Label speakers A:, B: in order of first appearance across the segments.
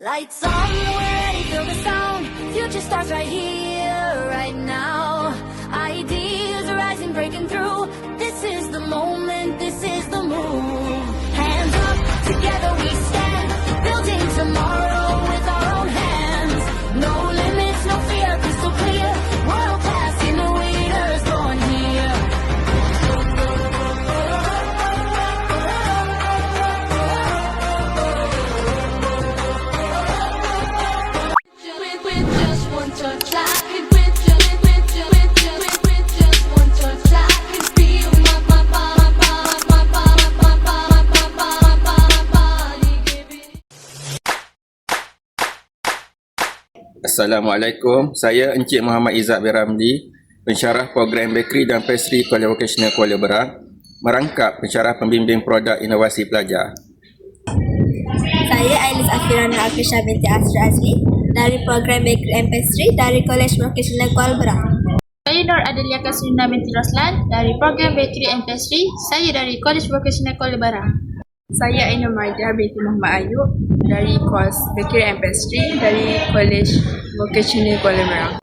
A: Lights on, we're ready, feel the sound. Future starts right here, right now. Ideas are rising, breaking through. This is the moment, this is the move. Hands up, together we stand. Building tomorrow with our own hands. No limits, no fear, crystal clear. World class innovators born here. With just one touch, I can with just one touch, I can feel my body giving.
B: Assalamualaikum, saya Encik Muhammad Izzat bin Ramli, pensyarah program Bakery dan Pastry Kuala Vocational Kuala Berang, merangkap pensyarah pembimbing produk inovasi pelajar.
C: Saya Ailis Afirana Afisha binti Asri Azli dari program Bakery and Pastry dari College Vocational Kuala Berang.
D: Saya Nur Adelia Kasrina binti Roslan dari program Bakery and Pastry. Saya dari College Vocational Kuala Berang.
E: Saya Ainul Maidah binti Muhammad Ayub dari course Bakery and Pastry dari College Vocational Kuala Berang.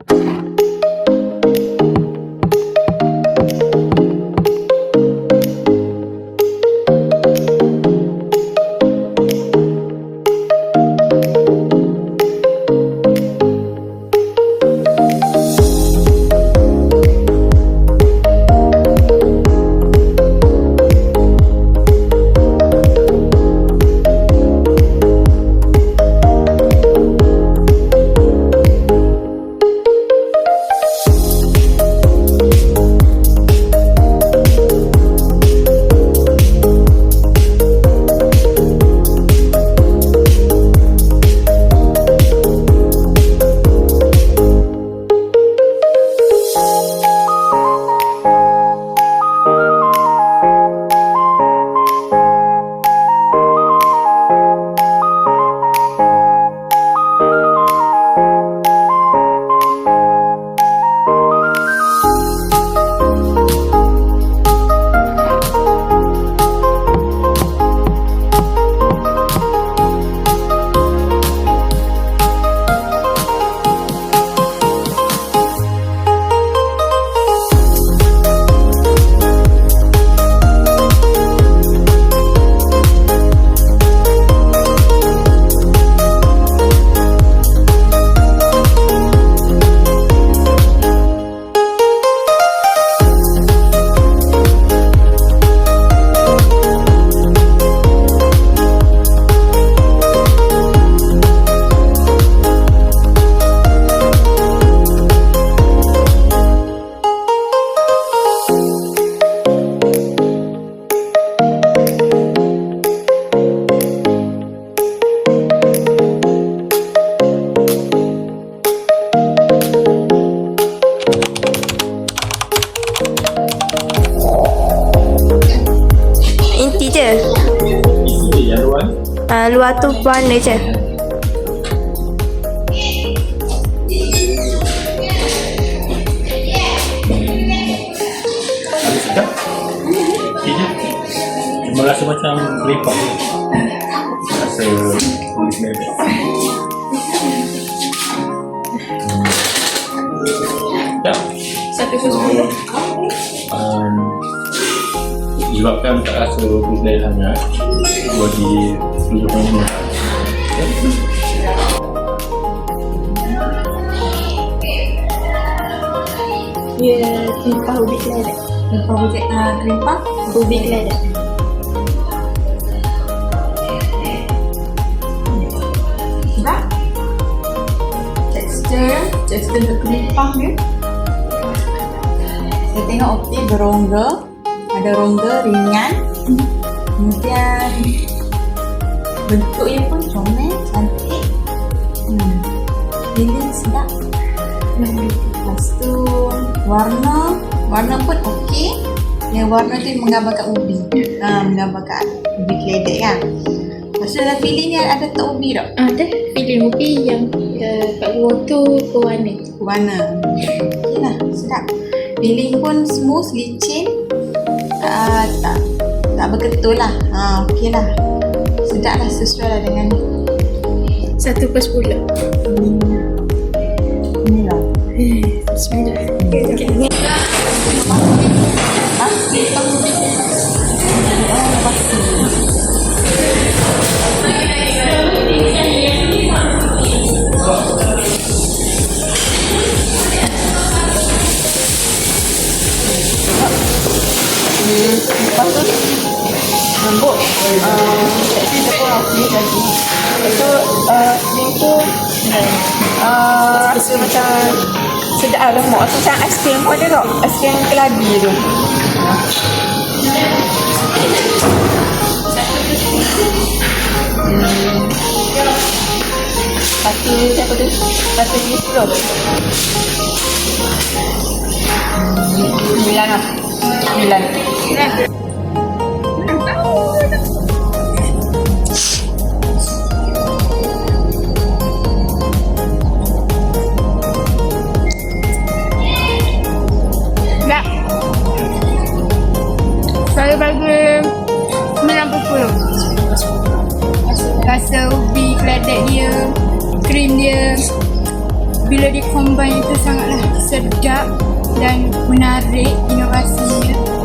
C: Inti je. Luar tu warna je.
F: Sedap. Okey je. Cuma rasa macam lepak je. Rasa tulis bebek. Sedap.
E: 1/10.
F: Sebabkan tak rasa tulis sangat. Bagi 7.5.
C: Dia krimpah ubi keledek. Krimpah ubi keledek. Sedap. Tekstur krimpah ni. Saya tengok okey berongga. Ada rongga ringan. Kemudian bentuknya pun comel, cantik. Feeling sedap. Lepas tu warna pun okey. Yang warna tu menggambarkan ubi. Menggambarkan ubi keledek kan. Lepas tu dalam feeling ni ada tak ubi tak?
D: Ada pilih ubi yang kat luar tu berwarna.
C: Warna. Okey lah, sedap. Feeling pun smooth, licin. Tak berketul lah. Okey lah. Sedap lah, sesuai lah dengan
D: 1/10.
C: Inilah.
D: Bismillah.
C: Lepas tu rambut seksi dia pun okey lagi. Lepas tu dia tu rasa macam sedap lah lemak tu, macam aiskrim pun ada tak? Aiskrim kelabi tu. Satu siapa tu? 1/10. 9 lah. 9.
E: Tak. Saya bagi 90. Rasa ubi keledek dia, krim dia, bila di combine itu sangatlah sedap dan menarik inovasinya.